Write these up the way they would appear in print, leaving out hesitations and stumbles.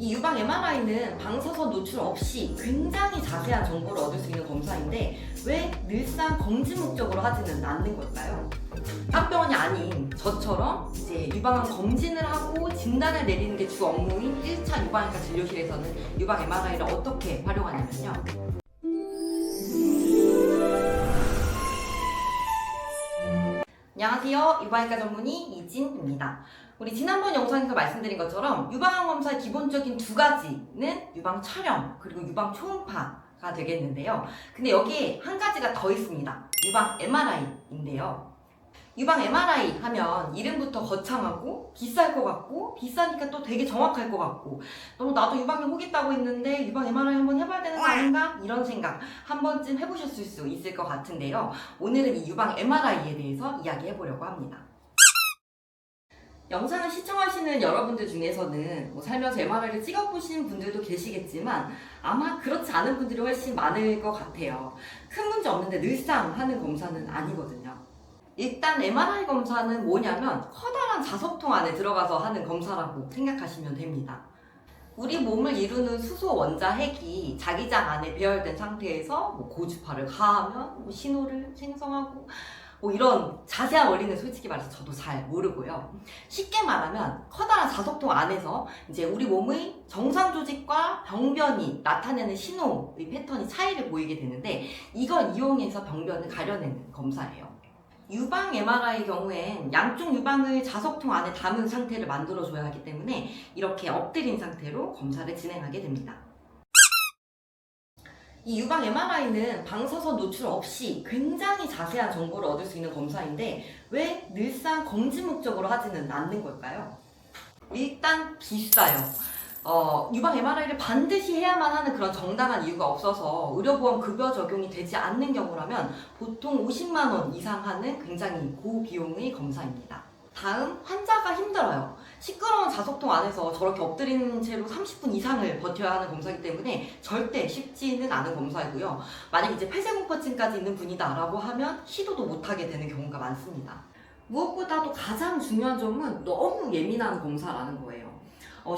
이 유방 MRI는 방사선 노출 없이 굉장히 자세한 정보를 얻을 수 있는 검사인데 왜 늘상 검진 목적으로 하지는 않는 걸까요? 대학병원이 아닌 저처럼 이제 유방암 검진을 하고 진단을 내리는 게 주 업무인 1차 유방외과 진료실에서는 유방 MRI를 어떻게 활용하냐면요. 안녕하세요. 유방외과 전문의 이진입니다. 우리 지난번 영상에서 말씀드린 것처럼 유방암 검사의 기본적인 두 가지는 유방 촬영 그리고 유방 초음파가 되겠는데요. 근데 여기에 한 가지가 더 있습니다. 유방 MRI인데요. 유방 MRI 하면 이름부터 거창하고 비쌀 것 같고 비싸니까 또 되게 정확할 것 같고 너무 나도 유방에 혹 있다고 했는데 유방 MRI 한번 해봐야 되는 거 아닌가? 이런 생각 한 번쯤 해보셨을 수 있을 것 같은데요. 오늘은 이 유방 MRI에 대해서 이야기해보려고 합니다. 영상을 시청하시는 여러분들 중에서는 살면서 MRI를 찍어보신 분들도 계시겠지만 아마 그렇지 않은 분들이 훨씬 많을 것 같아요. 큰 문제 없는데 늘상 하는 검사는 아니거든요. 일단 MRI 검사는 뭐냐면 커다란 자석통 안에 들어가서 하는 검사라고 생각하시면 됩니다. 우리 몸을 이루는 수소 원자핵이 자기장 안에 배열된 상태에서 고주파를 가하면 신호를 생성하고 이런 자세한 원리는 솔직히 말해서 저도 잘 모르고요. 쉽게 말하면 커다란 자석통 안에서 이제 우리 몸의 정상 조직과 병변이 나타내는 신호의 패턴이 차이를 보이게 되는데 이걸 이용해서 병변을 가려내는 검사예요. 유방 MRI의 경우엔 양쪽 유방을 자석통 안에 담은 상태를 만들어줘야 하기 때문에 이렇게 엎드린 상태로 검사를 진행하게 됩니다. 이 유방 MRI는 방사선 노출 없이 굉장히 자세한 정보를 얻을 수 있는 검사인데 왜 늘상 검진 목적으로 하지는 않는 걸까요? 일단 비싸요. 유방 MRI를 반드시 해야만 하는 그런 정당한 이유가 없어서 의료보험 급여 적용이 되지 않는 경우라면 보통 50만 원 이상 하는 굉장히 고비용의 검사입니다. 다음, 환자가 힘들어요. 시끄러운 자석통 안에서 저렇게 엎드린 채로 30분 이상을 버텨야 하는 검사이기 때문에 절대 쉽지는 않은 검사이고요. 만약 이제 폐쇄공포증까지 있는 분이다라고 하면 시도도 못하게 되는 경우가 많습니다. 무엇보다도 가장 중요한 점은 너무 예민한 검사라는 거예요.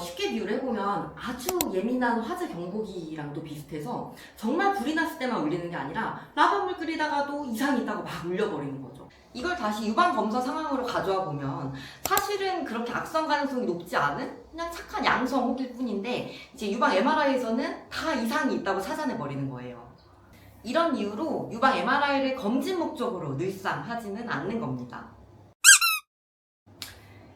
쉽게 비유를 해보면 아주 예민한 화재 경보기랑도 비슷해서 정말 불이 났을 때만 울리는 게 아니라 라방물 끓이다가도 이상이 있다고 막 울려버리는 거죠. 이걸 다시 유방 검사 상황으로 가져와 보면 사실은 그렇게 악성 가능성이 높지 않은 그냥 착한 양성 혹일 뿐인데 이제 유방 MRI에서는 다 이상이 있다고 찾아내 버리는 거예요. 이런 이유로 유방 MRI를 검진 목적으로 늘상 하지는 않는 겁니다.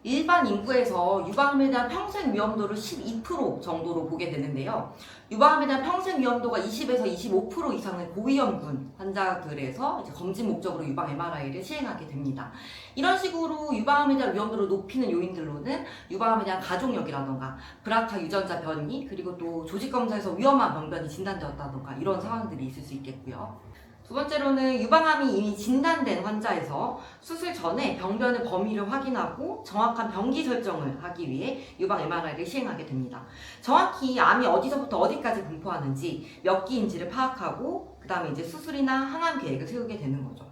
일반 인구에서 유방암에 대한 평생 위험도를 12% 정도로 보게 되는데요. 유방암에 대한 평생 위험도가 20에서 25% 이상의 고위험군 환자들에서 이제 검진 목적으로 유방 MRI를 시행하게 됩니다. 이런 식으로 유방암에 대한 위험도를 높이는 요인들로는 유방암에 대한 가족력이라던가 브라카 유전자 변이 그리고 또 조직검사에서 위험한 병변이 진단되었다던가 이런 상황들이 있을 수 있겠고요. 두 번째로는 유방암이 이미 진단된 환자에서 수술 전에 병변의 범위를 확인하고 정확한 병기 설정을 하기 위해 유방 MRI를 시행하게 됩니다. 정확히 암이 어디서부터 어디까지 분포하는지 몇 기인지를 파악하고 그 다음에 이제 수술이나 항암 계획을 세우게 되는 거죠.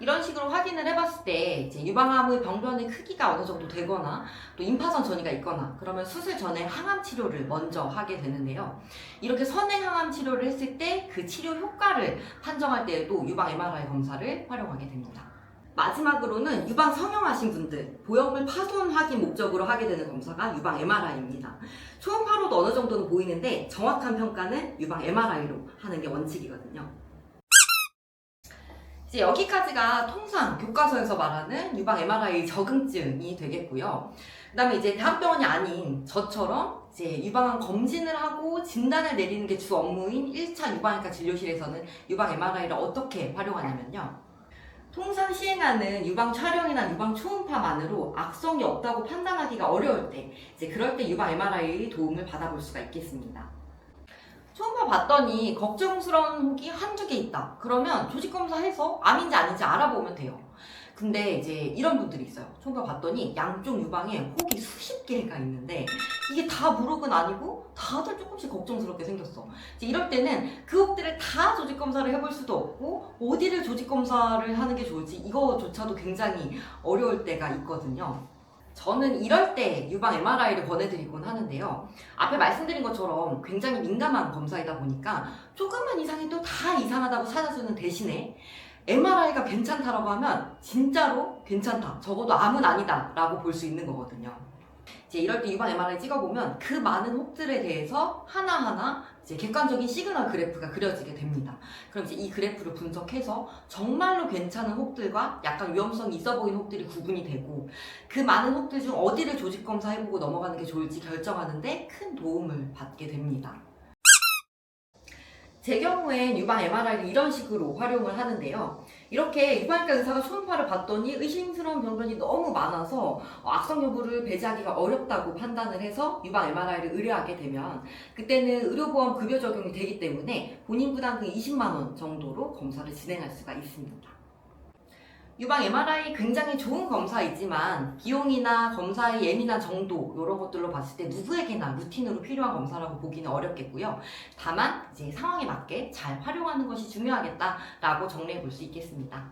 이런 식으로 확인을 해봤을 때 이제 유방암의 병변의 크기가 어느 정도 되거나 또 임파선 전이가 있거나 그러면 수술 전에 항암 치료를 먼저 하게 되는데요. 이렇게 선행 항암 치료를 했을 때 그 치료 효과를 판정할 때에도 유방 MRI 검사를 활용하게 됩니다. 마지막으로는 유방 성형하신 분들 보형물 파손 확인 목적으로 하게 되는 검사가 유방 MRI입니다. 초음파로도 어느 정도는 보이는데 정확한 평가는 유방 MRI로 하는 게 원칙이거든요. 이제 여기까지가 통상 교과서에서 말하는 유방 MRI 적응증이 되겠고요. 그 다음에 이제 대학병원이 아닌 저처럼 이제 유방암 검진을 하고 진단을 내리는 게 주 업무인 1차 유방외과 진료실에서는 유방 MRI를 어떻게 활용하냐면요. 통상 시행하는 유방 촬영이나 유방 초음파만으로 악성이 없다고 판단하기가 어려울 때 이제 그럴 때 유방 MRI의 도움을 받아볼 수가 있겠습니다. 초음파 봤더니 걱정스러운 혹이 한두 개 있다. 그러면 조직검사해서 암인지 아닌지 알아보면 돼요. 근데 이제 이런 분들이 있어요. 초음파 봤더니 양쪽 유방에 혹이 수십 개가 있는데 이게 다 무릎은 아니고 다들 조금씩 걱정스럽게 생겼어. 이제 이럴 때는 그 혹들을 다 조직검사를 해볼 수도 없고 어디를 조직검사를 하는 게 좋을지 이거조차도 굉장히 어려울 때가 있거든요. 저는 이럴 때 유방 MRI를 권해드리곤 하는데요. 앞에 말씀드린 것처럼 굉장히 민감한 검사이다 보니까 조금만 이상해도 다 이상하다고 찾아주는 대신에 MRI가 괜찮다라고 하면 진짜로 괜찮다, 적어도 암은 아니다 라고 볼 수 있는 거거든요. 이제 이럴 때 유방 MRI 찍어보면 그 많은 혹들에 대해서 하나하나 이제 객관적인 시그널 그래프가 그려지게 됩니다. 그럼 이제 이 그래프를 분석해서 정말로 괜찮은 혹들과 약간 위험성이 있어 보이는 혹들이 구분이 되고, 그 많은 혹들 중 어디를 조직 검사해보고 넘어가는 게 좋을지 결정하는데 큰 도움을 받게 됩니다. 제 경우엔 유방 MRI를 이런 식으로 활용을 하는데요. 이렇게 유방외과 의사가 초음파를 봤더니 의심스러운 병변이 너무 많아서 악성 여부를 배제하기가 어렵다고 판단을 해서 유방 MRI를 의뢰하게 되면 그때는 의료보험 급여 적용이 되기 때문에 본인 부담금 20만 원 정도로 검사를 진행할 수가 있습니다. 유방 MRI 굉장히 좋은 검사이지만 비용이나 검사의 예민한 정도 이런 것들로 봤을 때 누구에게나 루틴으로 필요한 검사라고 보기는 어렵겠고요. 다만 이제 상황에 맞게 잘 활용하는 것이 중요하겠다라고 정리해 볼 수 있겠습니다.